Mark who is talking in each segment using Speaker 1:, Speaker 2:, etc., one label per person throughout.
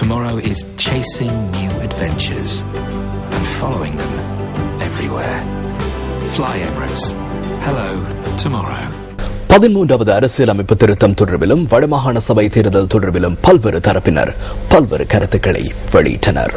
Speaker 1: Tomorrow is chasing new adventures and following them everywhere. Fly Emirates. Hello, tomorrow.
Speaker 2: 13வது அரசியலமைப்பு திருத்தம் தொடர்பிலும் வடமாகாண சபை தேர்தல் தொடர்பிலும் பல்வேறு தரப்பினர் பல்வேறு கருத்துக்களை வெளியிட்டனர்.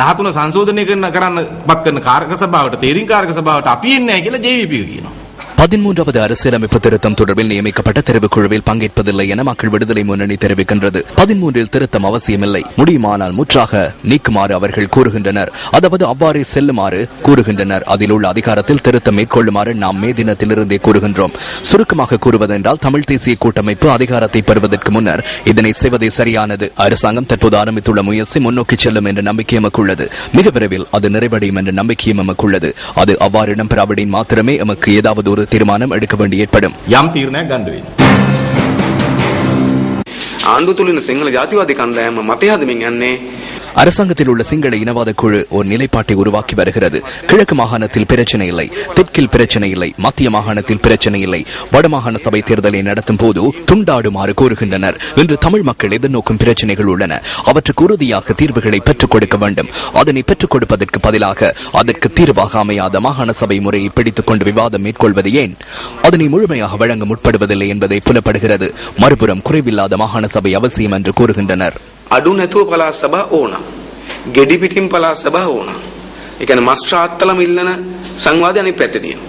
Speaker 3: 13 සංශෝධනය කරන්න පත් කරන කාර්යක සභාවට තේරීම් කාර්යක සභාවට අපි එන්නේ නැහැ කියලා JVP කියනවා.
Speaker 2: 13வது அரசியலமைப்பு திருத்தம் தொடர்பில் நியமிக்கப்பட்ட தெரிவுக்குழுவில் பங்கேற்பதில்லை என மக்கள் விடுதலை முன்னணி தெரிவிக்கின்றது. 13இல் திருத்தம் அவசியமில்லை, முடியுமானால் முற்றாக நீக்குமாறு அவர்கள் கூறுகின்றனர். அதாவது அவ்வாறே செல்லுமாறு கூறுகின்றனர். அதில் உள்ள அதிகாரத்தில் திருத்தம் மேற்கொள்ளுமாறு நாம் மே தினத்திலிருந்தே கூறுகின்றோம். சுருக்கமாக கூறுவதென்றால் தமிழ் தேசிய கூட்டமைப்பு அதிகாரத்தை பெறுவதற்கு முன்னர் இதனை செய்வதே சரியானது. அரசாங்கம் தற்போது ஆரம்பித்துள்ள முயற்சி முன்னோக்கி செல்லும் என்ற நம்பிக்கை எமக்குள்ளது. மிக விரைவில் அது நிறைவடையும் என்ற நம்பிக்கையும் எமக்குள்ளது. அது அவ்வாறு இடம்பெறாவிடின் மாத்திரமே எமக்கு ஏதாவது ஒரு தீர்மானம் எடுக்க வேண்டி ஏற்படும்.
Speaker 3: යම් තීරණයක් ගන්න වෙයි.
Speaker 4: ආණ්ඩුව තුලින් සිංහල ජාතිවාදී කණ්ඩායම මතය හදමින් යන්නේ.
Speaker 2: அரசாங்கத்தில் உள்ள சிங்கள இனவாத குழு ஒரு நிலைப்பாட்டை உருவாக்கி வருகிறது. கிழக்கு மாகாணத்தில் பிரச்சனை இல்லை, தெற்கில் பிரச்சனை இல்லை, மத்திய மாகாணத்தில் பிரச்சனை இல்லை. வடமாகாண சபை தேர்தலை நடத்தும் போது துண்டாடுமாறு கூறுகின்றனர். இன்று தமிழ் மக்கள் எதிர்நோக்கும் பிரச்சனைகள் உள்ளன. அவற்றுக்கு உறுதியாக தீர்வுகளை பெற்றுக் கொடுக்க வேண்டும். அதனை பெற்றுக் கொடுப்பதற்கு பதிலாக அதற்கு தீர்வாக அமையாத மாகாண சபை முறையை பிடித்துக் கொண்டு விவாதம் மேற்கொள்வது ஏன்? அதனை முழுமையாக வழங்க முற்படுவதில்லை என்பதை புலப்படுகிறது. மறுபுறம் குறைவில்லாத மாகாண சபை அவசியம் என்று கூறுகின்றனர்.
Speaker 4: අඩු නැතුව පළාත් සභා ඕන. ගෙඩි පිටින් පළාත් සභා ඕන. ඒ කියන්නේ මස්ටර් ආත්තලම ඉල්ලන සංවාදය අනිත් පැත්තේ තියෙනවා.